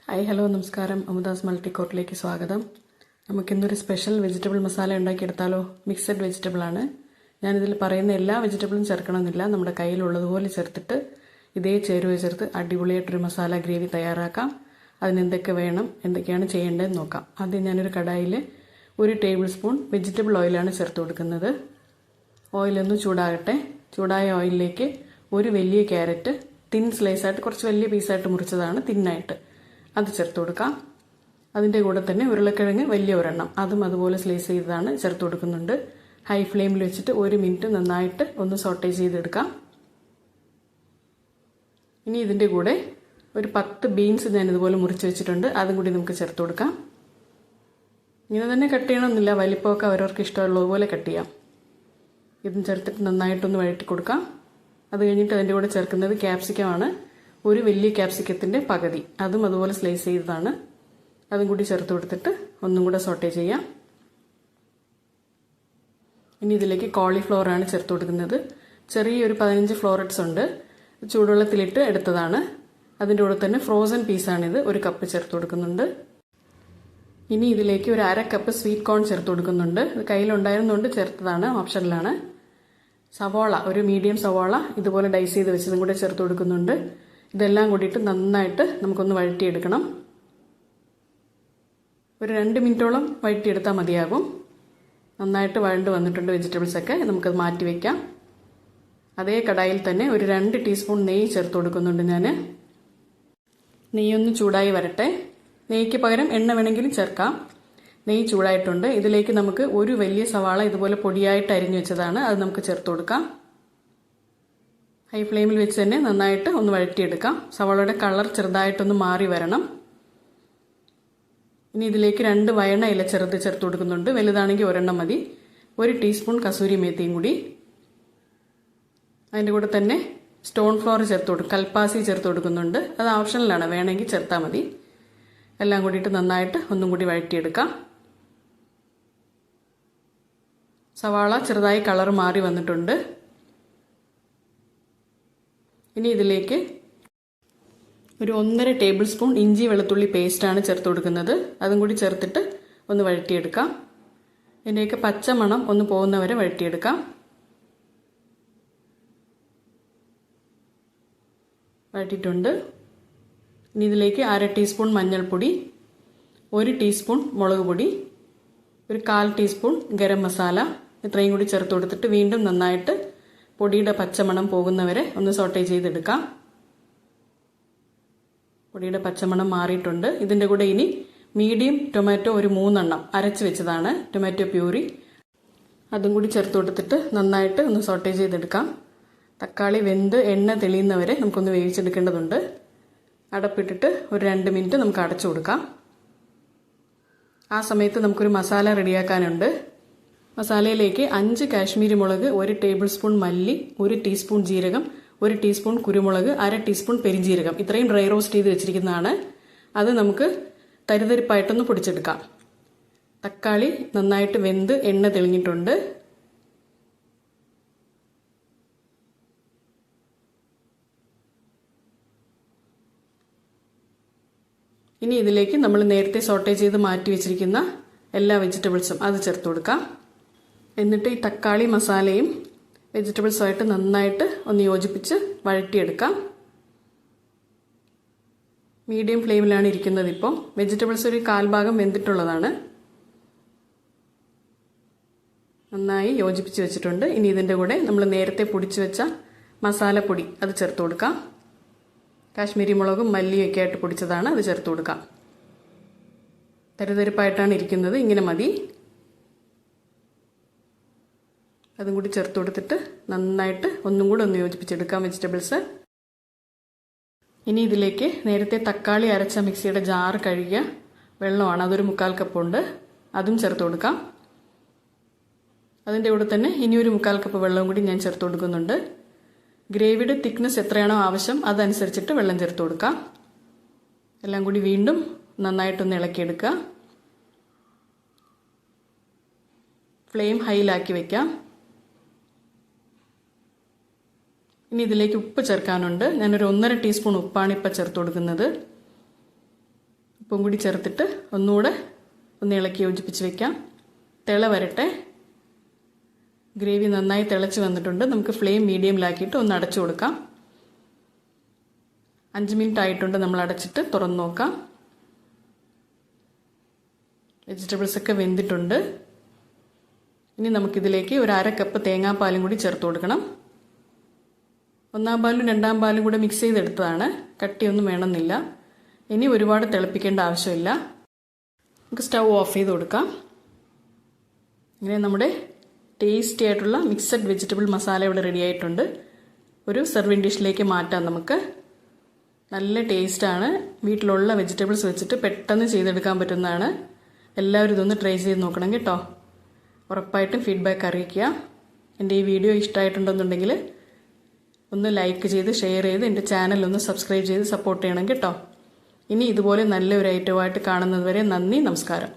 Hi hello നമസ്കാരം. അമുദാസ് മൾട്ടിക്കോട്ടിലേക്ക് സ്വാഗതം. നമുക്കിന്നൊരു സ്പെഷ്യൽ വെജിറ്റബിൾ മസാല ഉണ്ടാക്കിയെടുത്താലോ? മിക്സഡ് വെജിറ്റബിൾ ആണ്. ഞാനിതിൽ പറയുന്ന എല്ലാ വെജിറ്റബിളും ചേർക്കണമെന്നില്ല, നമ്മുടെ കയ്യിലുള്ളതുപോലെ ചേർത്തിട്ട് ഇതേ ചേരുവ ചേർത്ത് അടിപൊളിയായിട്ടൊരു മസാല ഗ്രേവി തയ്യാറാക്കാം. അതിനെന്തൊക്കെ വേണം, എന്തൊക്കെയാണ് ചെയ്യേണ്ടതെന്ന് നോക്കാം. ആദ്യം ഞാനൊരു കടായിൽ 1 ടേബിൾ സ്പൂൺ വെജിറ്റബിൾ ഓയിലാണ് ചേർത്ത് കൊടുക്കുന്നത്. ഓയിലൊന്ന് ചൂടാകട്ടെ. ചൂടായ ഓയിലിലേക്ക് ഒരു വലിയ ക്യാരറ്റ് തിൻ സ്ലൈസായിട്ട്, കുറച്ച് വലിയ പീസായിട്ട് മുറിച്ചതാണ്, തിന്നായിട്ട് അത് ചേർത്ത് കൊടുക്കാം. അതിൻ്റെ കൂടെ തന്നെ ഉരുളക്കിഴങ്ങ് വലിയ ഒരെണ്ണം, അതും അതുപോലെ സ്ലൈസ് ചെയ്തതാണ് ചേർത്ത് കൊടുക്കുന്നുണ്ട്. ഹൈ ഫ്ലെയിമിൽ വെച്ചിട്ട് 1 മിനിറ്റ് നന്നായിട്ട് ഒന്ന് സോട്ടേ ചെയ്തെടുക്കാം. ഇനി ഇതിൻ്റെ കൂടെ ഒരു 10 ബീൻസ് ഞാൻ ഇതുപോലെ മുറിച്ച് വെച്ചിട്ടുണ്ട്, അതും കൂടി നമുക്ക് ചേർത്ത് കൊടുക്കാം. ഇങ്ങനെ തന്നെ കട്ട് ചെയ്യണമെന്നില്ല, വലിപ്പമൊക്കെ അവരവർക്ക് ഇഷ്ടമുള്ളതുപോലെ കട്ട് ചെയ്യാം. ഇതും ചേർത്തിട്ട് നന്നായിട്ടൊന്ന് വഴറ്റി കൊടുക്കാം. അത് കഴിഞ്ഞിട്ട് അതിൻ്റെ കൂടെ ചേർക്കുന്നത് ക്യാപ്സിക്കമാണ്. ഒരു വലിയ ക്യാപ്സിക്കത്തിൻ്റെ പകുതി, അതും അതുപോലെ സ്ലൈസ് ചെയ്തതാണ്, അതും കൂടി ചേർത്ത് കൊടുത്തിട്ട് ഒന്നും കൂടെ സോട്ടേ ചെയ്യാം. ഇനി ഇതിലേക്ക് കോളിഫ്ലവർ ആണ് ചേർത്ത് കൊടുക്കുന്നത്. ചെറിയൊരു 15 ഫ്ലോററ്റ്സ് ഉണ്ട്, ചൂടുവെള്ളത്തിലിട്ട് എടുത്തതാണ്. അതിൻ്റെ കൂടെ തന്നെ ഫ്രോസൺ പീസാണിത്, 1 കപ്പ് ചേർത്ത് കൊടുക്കുന്നുണ്ട്. ഇനി ഇതിലേക്ക് ഒരു 1/2 കപ്പ് സ്വീറ്റ് കോൺ ചേർത്ത് കൊടുക്കുന്നുണ്ട്. ഇത് കയ്യിലുണ്ടായിരുന്നുകൊണ്ട് ചേർത്തതാണ്, ഓപ്ഷനിലാണ്. സവാള, ഒരു മീഡിയം സവാള ഇതുപോലെ ഡൈസ് ചെയ്ത് വെച്ചതും കൂടെ ചേർത്ത് കൊടുക്കുന്നുണ്ട്. ഇതെല്ലാം കൂടിയിട്ട് നന്നായിട്ട് നമുക്കൊന്ന് വഴറ്റിയെടുക്കണം. ഒരു 2 മിനിറ്റോളം വഴറ്റിയെടുത്താൽ മതിയാകും. നന്നായിട്ട് വഴണ്ട് വന്നിട്ടുണ്ട് വെജിറ്റബിൾസൊക്കെ, നമുക്കത് മാറ്റി വയ്ക്കാം. അതേ കടായിൽ തന്നെ ഒരു 2 ടീസ്പൂൺ നെയ്യ് ചേർത്ത് കൊടുക്കുന്നുണ്ട് ഞാൻ. നെയ്യൊന്ന് ചൂടായി വരട്ടെ. നെയ്യ്ക്ക് പകരം എണ്ണ വേണമെങ്കിലും ചേർക്കാം. നെയ്യ് ചൂടായിട്ടുണ്ട്. ഇതിലേക്ക് നമുക്ക് ഒരു വലിയ സവാള ഇതുപോലെ പൊടിയായിട്ട് അരിഞ്ഞു വെച്ചതാണ്, അത് നമുക്ക് ചേർത്ത് കൊടുക്കാം. ഹൈ ഫ്ലെയിമിൽ വെച്ച് തന്നെ നന്നായിട്ട് ഒന്ന് വഴറ്റിയെടുക്കാം. സവാളയുടെ കളർ ചെറുതായിട്ടൊന്ന് മാറി വരണം. ഇനി ഇതിലേക്ക് 2 വയണ ഇല ചെറുത് ചേർത്ത് കൊടുക്കുന്നുണ്ട്, വലുതാണെങ്കിൽ 1 മതി. 1 ടീസ്പൂൺ കസൂരി മേത്തിയും കൂടി. അതിൻ്റെ കൂടെ തന്നെ സ്റ്റോൺ ഫ്ലവർ ചേർത്ത് കൊടുക്കും, കൽപ്പാസി ചേർത്ത് കൊടുക്കുന്നുണ്ട്, അത് ഓപ്ഷനിലാണ്, വേണമെങ്കിൽ ചേർത്താൽ മതി. എല്ലാം കൂടിയിട്ട് നന്നായിട്ട് ഒന്നും കൂടി വഴറ്റിയെടുക്കാം. സവാള ചെറുതായി കളർ മാറി വന്നിട്ടുണ്ട്. ഇനി ഇതിലേക്ക് ഒരു 1.5 ടേബിൾ സ്പൂൺ ഇഞ്ചി വെളുത്തുള്ളി പേസ്റ്റാണ് ചേർത്ത് കൊടുക്കുന്നത്, അതും കൂടി ചേർത്തിട്ട് ഒന്ന് വഴറ്റിയെടുക്കാം. ഇതിൻ്റെയൊക്കെ പച്ചമണം ഒന്ന് പോകുന്നവരെ വഴറ്റിയെടുക്കാം. വഴറ്റിയിട്ടുണ്ട്. ഇനി ഇതിലേക്ക് 1/2 ടീസ്പൂൺ മഞ്ഞൾപ്പൊടി, 1 ടീസ്പൂൺ മുളക് പൊടി, ഒരു 1/4 ടീസ്പൂൺ ഗരം മസാല, ഇത്രയും കൂടി ചേർത്ത് കൊടുത്തിട്ട് വീണ്ടും നന്നായിട്ട് പൊടിയുടെ പച്ചമണം പോകുന്നവരെ ഒന്ന് സോട്ടേ ചെയ്തെടുക്കാം. പൊടിയുടെ പച്ചമണം മാറിയിട്ടുണ്ട്. ഇതിൻ്റെ കൂടെ ഇനി മീഡിയം ടൊമാറ്റോ ഒരു 3 എണ്ണം അരച്ച് വെച്ചതാണ്, ടൊമാറ്റോ പ്യൂരി, അതും കൂടി ചേർത്ത് കൊടുത്തിട്ട് നന്നായിട്ട് ഒന്ന് സോട്ടേ ചെയ്തെടുക്കാം. തക്കാളി വെന്ത് എണ്ണ തെളിയുന്നവരെ നമുക്കൊന്ന് വേവിച്ചെടുക്കേണ്ടതുണ്ട്. അടപ്പിട്ടിട്ട് ഒരു 2 മിനിറ്റ് നമുക്ക് അടച്ചു കൊടുക്കാം. ആ സമയത്ത് നമുക്കൊരു മസാല റെഡിയാക്കാനുണ്ട്. മസാലയിലേക്ക് 5 കാശ്മീരി മുളക്, 1 ടേബിൾ സ്പൂൺ മല്ലി, 1 ടീസ്പൂൺ ജീരകം, 1 ടീസ്പൂൺ കുരുമുളക്, 1/2 ടീസ്പൂൺ പെരിഞ്ജീരകം, ഇത്രയും ഡ്രൈ റോസ്റ്റ് ചെയ്ത് വെച്ചിരിക്കുന്നതാണ്. അത് നമുക്ക് തരിതരിപ്പായിട്ടൊന്ന് പൊടിച്ചെടുക്കാം. തക്കാളി നന്നായിട്ട് വെന്ത് എണ്ണ തെളിഞ്ഞിട്ടുണ്ട്. ഇനി ഇതിലേക്ക് നമ്മൾ നേരത്തെ സോട്ടേ ചെയ്ത് മാറ്റി വെച്ചിരിക്കുന്ന എല്ലാ വെജിറ്റബിൾസും അത് ചേർത്ത് കൊടുക്കാം. എന്നിട്ട് ഈ തക്കാളി മസാലയും വെജിറ്റബിൾസുമായിട്ട് നന്നായിട്ട് ഒന്ന് യോജിപ്പിച്ച് വഴറ്റിയെടുക്കാം. മീഡിയം ഫ്ലെയിമിലാണ് ഇരിക്കുന്നത്. ഇപ്പോൾ വെജിറ്റബിൾസ് ഒരു 1/4 ഭാഗം വെന്തിട്ടുള്ളതാണ്. നന്നായി യോജിപ്പിച്ച് വെച്ചിട്ടുണ്ട്. ഇനി ഇതിൻ്റെ കൂടെ നമ്മൾ നേരത്തെ പൊടിച്ചു വെച്ച മസാലപ്പൊടി അത് ചേർത്ത് കൊടുക്കാം. കാശ്മീരി മുളകും മല്ലിയും ഒക്കെ ആയിട്ട് പൊടിച്ചതാണ്, അത് ചേർത്ത് കൊടുക്കാം. തരിതരിപ്പായിട്ടാണ് ഇരിക്കുന്നത്, ഇങ്ങനെ മതി. അതും കൂടി ചേർത്ത് കൊടുത്തിട്ട് നന്നായിട്ട് ഒന്നും കൂടെ ഒന്ന് യോജിപ്പിച്ചെടുക്കാം വെജിറ്റബിൾസ്. ഇനി ഇതിലേക്ക് നേരത്തെ തക്കാളി അരച്ച മിക്സിയുടെ ജാർ കഴുകിയ വെള്ളമാണ്, അതൊരു 1/4 കപ്പ് ഉണ്ട്, അതും ചേർത്ത് കൊടുക്കാം. അതിൻ്റെ കൂടെ തന്നെ ഇനി ഒരു 1/4 കപ്പ് വെള്ളവും കൂടി ഞാൻ ചേർത്ത് കൊടുക്കുന്നുണ്ട്. ഗ്രേവിയുടെ തിക്നെസ് എത്രയാണോ ആവശ്യം അതനുസരിച്ചിട്ട് വെള്ളം ചേർത്ത് കൊടുക്കാം. എല്ലാം കൂടി വീണ്ടും നന്നായിട്ടൊന്ന് ഇളക്കിയെടുക്കുക. ഫ്ലെയിം ഹൈയിലാക്കി വയ്ക്കാം. ഇനി ഇതിലേക്ക് ഉപ്പ് ചേർക്കാനുണ്ട്. ഞാനൊരു 1.5 ടീസ്പൂൺ ഉപ്പാണ് ഇപ്പോൾ ചേർത്ത് കൊടുക്കുന്നത്. ഉപ്പും കൂടി ചേർത്തിട്ട് ഒന്നുകൂടെ ഒന്ന് ഇളക്കി യോജിപ്പിച്ച് വെക്കാം. തിള വരട്ടെ. ഗ്രേവി നന്നായി തിളച്ച് വന്നിട്ടുണ്ട്. നമുക്ക് ഫ്ലെയിം മീഡിയമിലാക്കിയിട്ട് ഒന്ന് അടച്ചു കൊടുക്കാം. 5 മിനിറ്റ് ആയിട്ടുണ്ട്. നമ്മൾ അടച്ചിട്ട് തുറന്ന് നോക്കാം. വെജിറ്റബിൾസ് ഒക്കെ വെന്തിട്ടുണ്ട്. ഇനി നമുക്കിതിലേക്ക് ഒരു 1/2 കപ്പ് തേങ്ങാപ്പാലും കൂടി ചേർത്ത് കൊടുക്കണം. 1-ാം പാലും 2-ാം പാലും കൂടെ മിക്സ് ചെയ്തെടുത്തതാണ്. കട്ടിയൊന്നും വേണമെന്നില്ല. ഇനി ഒരുപാട് തിളപ്പിക്കേണ്ട ആവശ്യമില്ല. നമുക്ക് സ്റ്റൗ ഓഫ് ചെയ്ത് കൊടുക്കാം. ഇങ്ങനെ നമ്മുടെ ടേസ്റ്റി ആയിട്ടുള്ള മിക്സഡ് വെജിറ്റബിൾ മസാല ഇവിടെ റെഡി ആയിട്ടുണ്ട്. ഒരു സെർവിങ് ഡിഷിലേക്ക് മാറ്റാം നമുക്ക്. നല്ല ടേസ്റ്റാണ്. വീട്ടിലുള്ള വെജിറ്റബിൾസ് വെച്ചിട്ട് പെട്ടെന്ന് ചെയ്തെടുക്കാൻ പറ്റുന്നതാണ്. എല്ലാവരും ഇതൊന്ന് ട്രൈ ചെയ്ത് നോക്കണം കേട്ടോ. ഉറപ്പായിട്ടും ഫീഡ്ബാക്ക് അറിയിക്കുക. എൻ്റെ ഈ വീഡിയോ ഇഷ്ടമായിട്ടുണ്ടെന്നുണ്ടെങ്കിൽ ഒന്ന് ലൈക്ക് ചെയ്ത് ഷെയർ ചെയ്ത് എൻ്റെ ചാനൽ ഒന്ന് സബ്സ്ക്രൈബ് ചെയ്ത് സപ്പോർട്ട് ചെയ്യണം കേട്ടോ. ഇനി ഇതുപോലെ നല്ലൊരു ഐറ്റമായിട്ട് കാണുന്നത് വരെ നന്ദി, നമസ്കാരം.